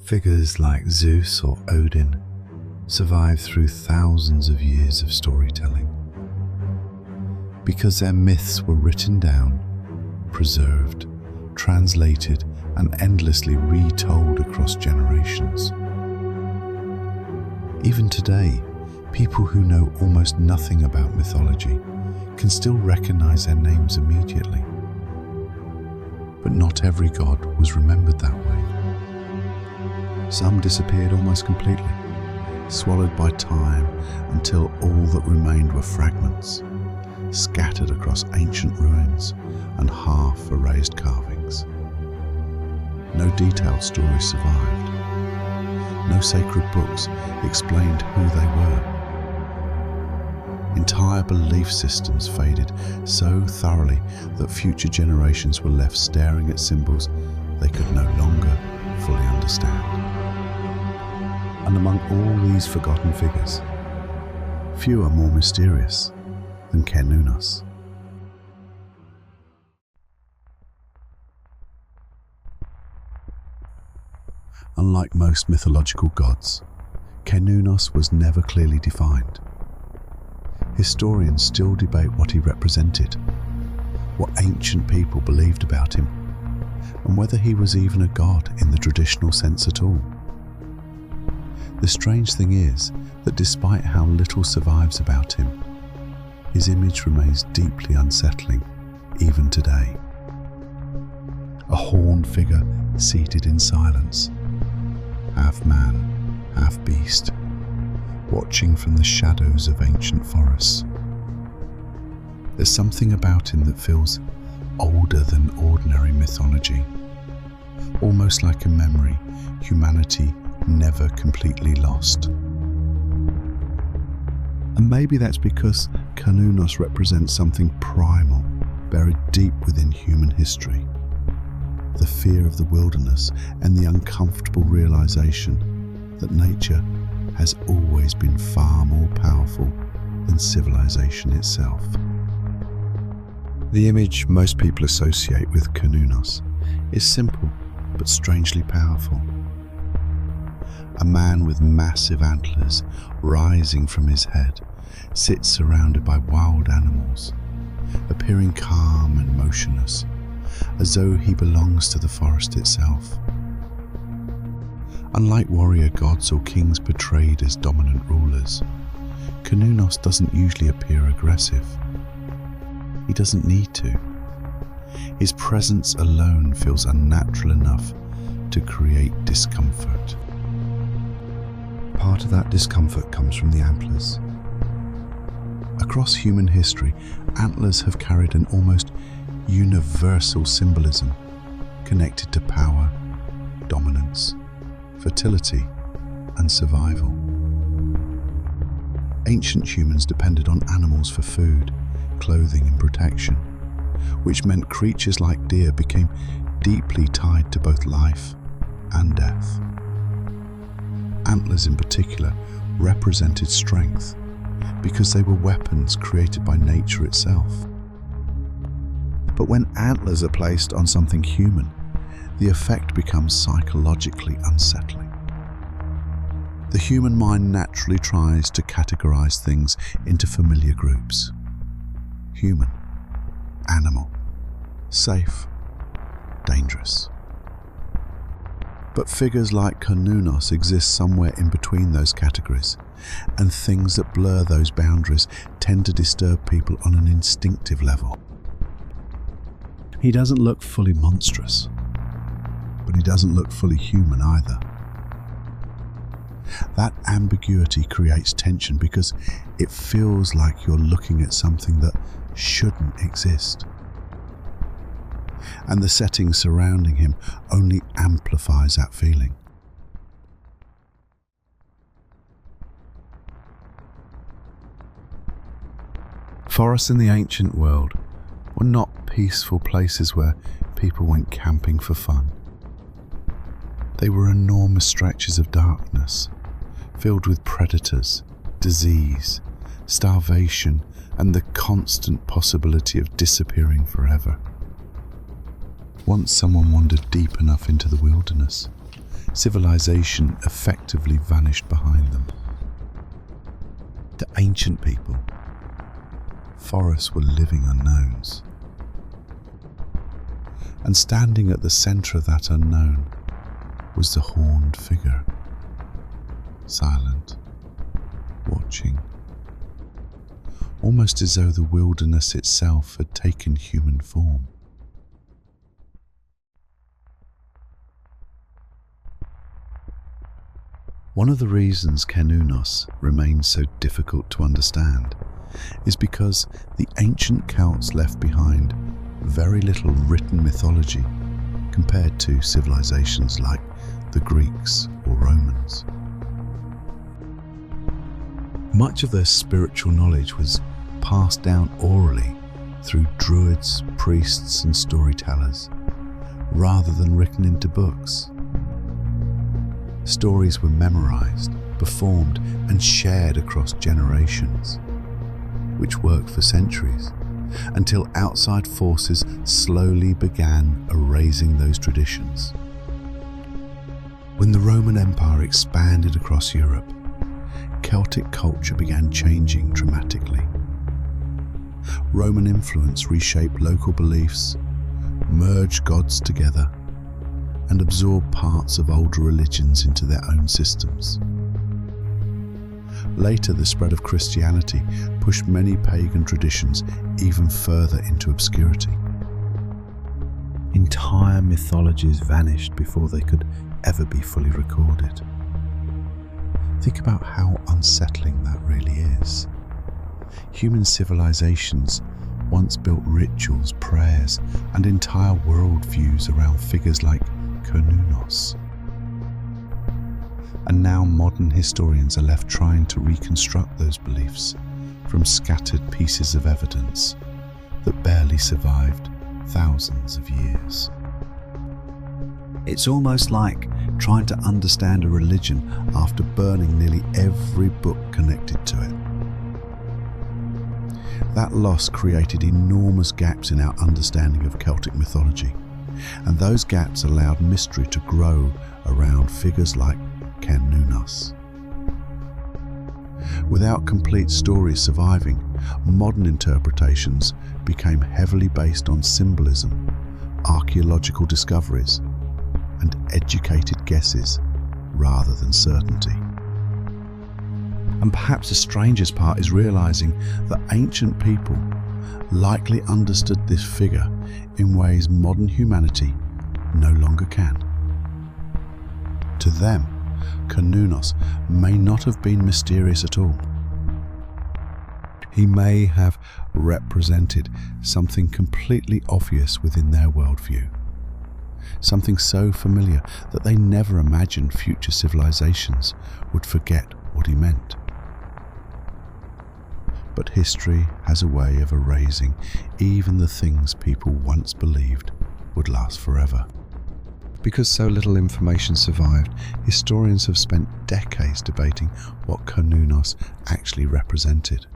Figures like Zeus or Odin survive through thousands of years of storytelling because their myths were written down, preserved, translated, and endlessly retold across generations. Even today, people who know almost nothing about mythology can still recognize their names immediately. But not every god was remembered that way. Some disappeared almost completely, swallowed by time until all that remained were fragments, scattered across ancient ruins and half-erased carvings. No detailed stories survived. No sacred books explained who they were. Entire belief systems faded so thoroughly that future generations were left staring at symbols they could no longer fully understand. And among all these forgotten figures, few are more mysterious than Cernunnos. Unlike most mythological gods, Cernunnos was never clearly defined. Historians still debate what he represented, what ancient people believed about him, and whether he was even a god in the traditional sense at all. The strange thing is that despite how little survives about him, his image remains deeply unsettling even today. A horned figure seated in silence, half man, half beast, watching from the shadows of ancient forests. There's something about him that feels older than ordinary mythology, almost like a memory humanity never completely lost. And maybe that's because Cernunnos represents something primal, buried deep within human history. The fear of the wilderness and the uncomfortable realization that nature has always been far more powerful than civilization itself. The image most people associate with Cernunnos is simple but strangely powerful. A man with massive antlers rising from his head sits surrounded by wild animals, appearing calm and motionless, as though he belongs to the forest itself. Unlike warrior gods or kings portrayed as dominant rulers, Cernunnos doesn't usually appear aggressive. He doesn't need to. His presence alone feels unnatural enough to create discomfort. Part of that discomfort comes from the antlers. Across human history, antlers have carried an almost universal symbolism connected to power, dominance, fertility, and survival. Ancient humans depended on animals for food, clothing, and protection, which meant creatures like deer became deeply tied to both life and death. Antlers in particular represented strength because they were weapons created by nature itself. But when antlers are placed on something human, the effect becomes psychologically unsettling. The human mind naturally tries to categorize things into familiar groups: human, animal, safe, dangerous. But figures like Cernunnos exist somewhere in between those categories, and things that blur those boundaries tend to disturb people on an instinctive level. He doesn't look fully monstrous, but he doesn't look fully human either. That ambiguity creates tension because it feels like you're looking at something that shouldn't exist. And the setting surrounding him only amplifies that feeling. Forests in the ancient world were not peaceful places where people went camping for fun. They were enormous stretches of darkness, filled with predators, disease, starvation, and the constant possibility of disappearing forever. Once someone wandered deep enough into the wilderness, civilization effectively vanished behind them. To ancient people, forests were living unknowns. And standing at the center of that unknown was the horned figure, silent, watching, almost as though the wilderness itself had taken human form. One of the reasons Kennunos remains so difficult to understand is because the ancient Celts left behind very little written mythology compared to civilizations like the Greeks or Romans. Much of their spiritual knowledge was passed down orally through druids, priests and storytellers, rather than written into books. Stories were memorized, performed and shared across generations, which worked for centuries, until outside forces slowly began erasing those traditions. When the Roman Empire expanded across Europe, Celtic culture began changing dramatically. Roman influence reshaped local beliefs, merged gods together, and absorbed parts of older religions into their own systems. Later, the spread of Christianity pushed many pagan traditions even further into obscurity. Entire mythologies vanished before they could ever be fully recorded. Think about how unsettling that really is. Human civilizations once built rituals, prayers, and entire worldviews around figures like Kennunos. And now modern historians are left trying to reconstruct those beliefs from scattered pieces of evidence that barely survived thousands of years. It's almost like trying to understand a religion after burning nearly every book connected to it. That loss created enormous gaps in our understanding of Celtic mythology, and those gaps allowed mystery to grow around figures like Kennunos. Without complete stories surviving, modern interpretations became heavily based on symbolism, archaeological discoveries, and educated guesses rather than certainty. And perhaps the strangest part is realizing that ancient people likely understood this figure in ways modern humanity no longer can. To them, Kennunos may not have been mysterious at all. He may have represented something completely obvious within their worldview, something so familiar that they never imagined future civilizations would forget what he meant. But history has a way of erasing even the things people once believed would last forever. Because so little information survived, historians have spent decades debating what Kennunos actually represented.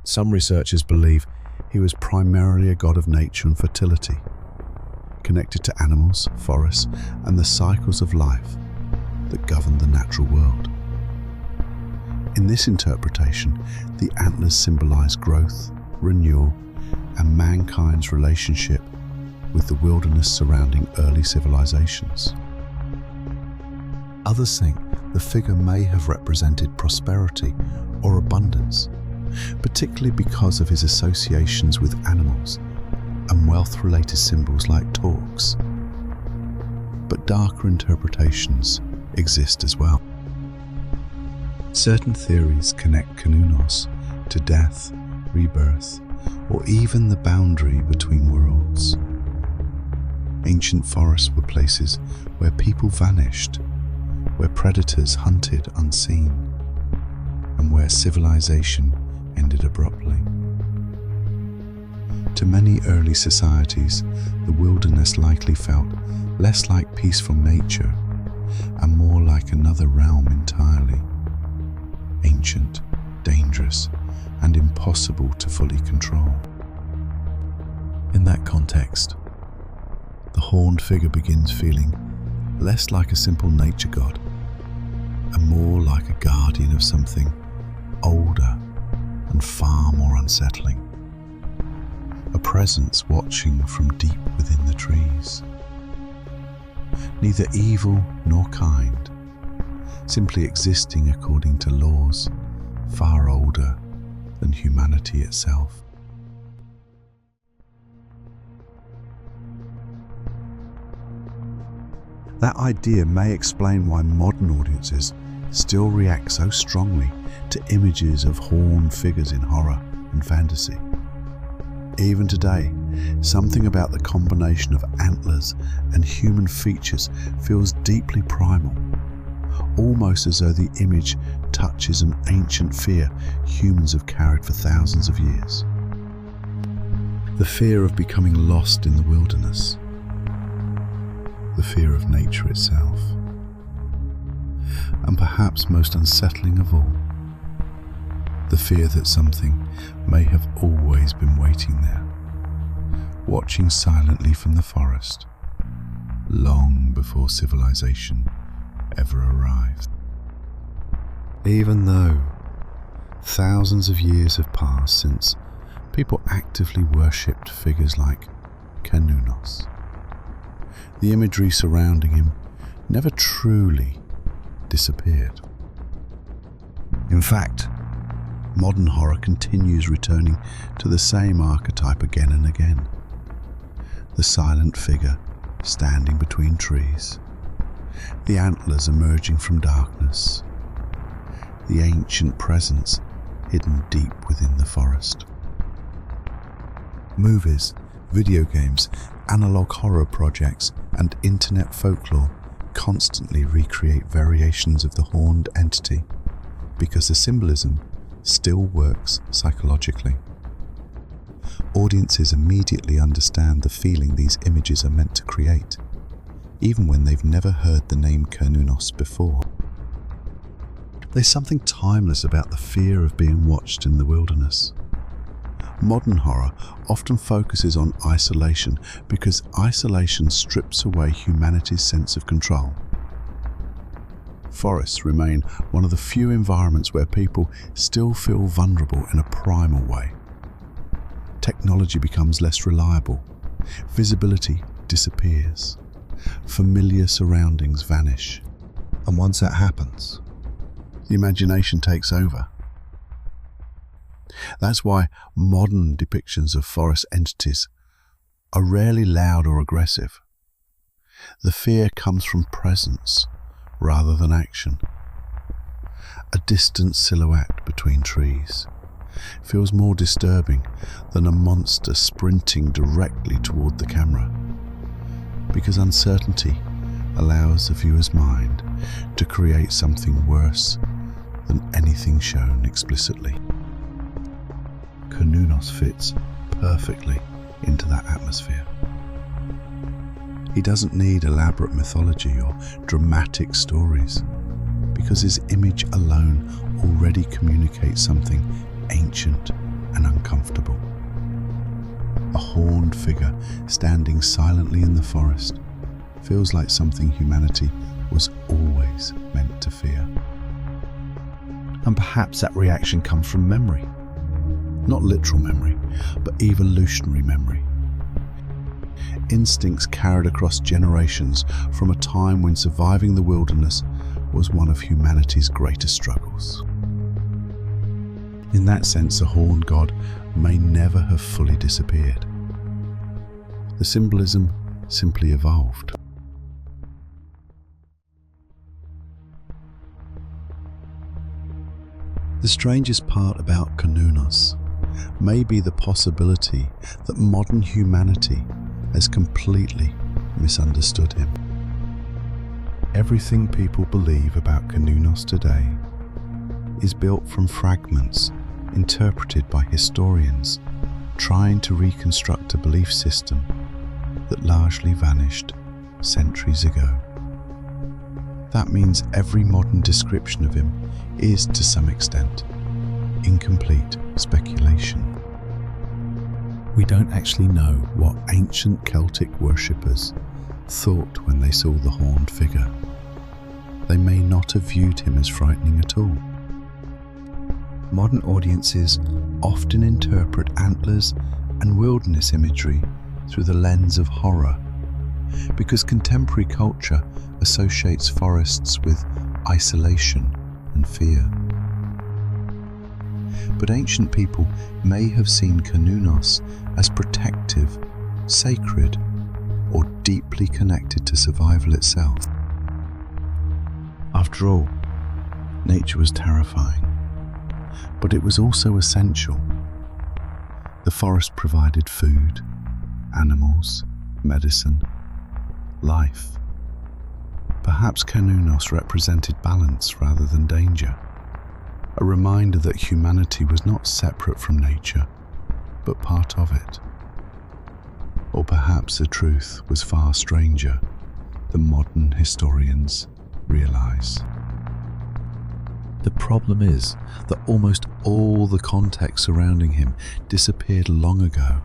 Some researchers believe he was primarily a god of nature and fertility, connected to animals, forests, and the cycles of life that govern the natural world. In this interpretation, the antlers symbolize growth, renewal, and mankind's relationship with the wilderness surrounding early civilizations. Others think the figure may have represented prosperity or abundance, particularly because of his associations with animals and wealth-related symbols like torques. But darker interpretations exist as well. Certain theories connect Kennunos to death, rebirth, or even the boundary between worlds. Ancient forests were places where people vanished, where predators hunted unseen, and where civilization ended abruptly. To many early societies, the wilderness likely felt less like peaceful nature and more like another realm entirely, ancient, dangerous, and impossible to fully control. In that context, the horned figure begins feeling less like a simple nature god and more like a guardian of something older and far more unsettling. A presence watching from deep within the trees. Neither evil nor kind, simply existing according to laws far older than humanity itself. That idea may explain why modern audiences still react so strongly to images of horned figures in horror and fantasy. Even today, something about the combination of antlers and human features feels deeply primal, almost as though the image touches an ancient fear humans have carried for thousands of years. The fear of becoming lost in the wilderness. The fear of nature itself. And perhaps most unsettling of all, the fear that something may have always been waiting there, watching silently from the forest, long before civilization ever arrived. Even though thousands of years have passed since people actively worshipped figures like Cernunnos, the imagery surrounding him never truly disappeared. In fact, modern horror continues returning to the same archetype again and again. The silent figure standing between trees, the antlers emerging from darkness, the ancient presence hidden deep within the forest. Movies, video games, analog horror projects, and internet folklore constantly recreate variations of the horned entity because the symbolism still works psychologically. Audiences immediately understand the feeling these images are meant to create, even when they've never heard the name Cernunnos before. There's something timeless about the fear of being watched in the wilderness. Modern horror often focuses on isolation because isolation strips away humanity's sense of control. Forests remain one of the few environments where people still feel vulnerable in a primal way. Technology becomes less reliable, visibility disappears, familiar surroundings vanish, and once that happens, the imagination takes over. That's why modern depictions of forest entities are rarely loud or aggressive. The fear comes from presence rather than action. A distant silhouette between trees feels more disturbing than a monster sprinting directly toward the camera, because uncertainty allows the viewer's mind to create something worse than anything shown explicitly. Cernunnos fits perfectly into that atmosphere. He doesn't need elaborate mythology or dramatic stories, because his image alone already communicates something ancient and uncomfortable. A horned figure standing silently in the forest feels like something humanity was always meant to fear. And perhaps that reaction comes from memory. Not literal memory, but evolutionary memory. Instincts carried across generations from a time when surviving the wilderness was one of humanity's greatest struggles. In that sense, the horned god may never have fully disappeared. The symbolism simply evolved. The strangest part about Cernunnos may be the possibility that modern humanity has completely misunderstood him. Everything people believe about Cernunnos today is built from fragments interpreted by historians trying to reconstruct a belief system that largely vanished centuries ago. That means every modern description of him is, to some extent, incomplete speculation. We don't actually know what ancient Celtic worshippers thought when they saw the horned figure. They may not have viewed him as frightening at all. Modern audiences often interpret antlers and wilderness imagery through the lens of horror, because contemporary culture associates forests with isolation and fear. But ancient people may have seen Cernunnos as protective, sacred, or deeply connected to survival itself. After all, nature was terrifying, but it was also essential. The forest provided food, animals, medicine, life. Perhaps Cernunnos represented balance rather than danger, a reminder that humanity was not separate from nature, but part of it. Or perhaps the truth was far stranger than modern historians realize. The problem is that almost all the context surrounding him disappeared long ago.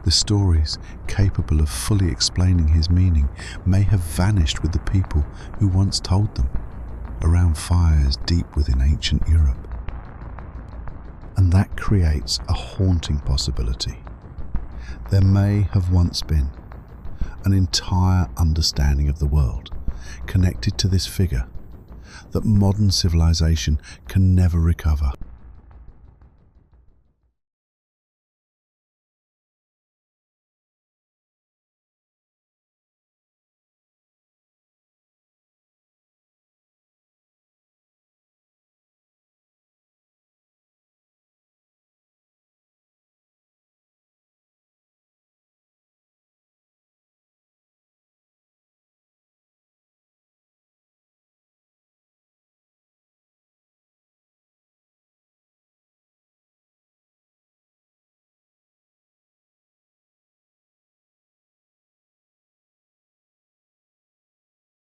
The stories capable of fully explaining his meaning may have vanished with the people who once told them, around fires deep within ancient Europe. And that creates a haunting possibility. There may have once been an entire understanding of the world connected to this figure that modern civilization can never recover.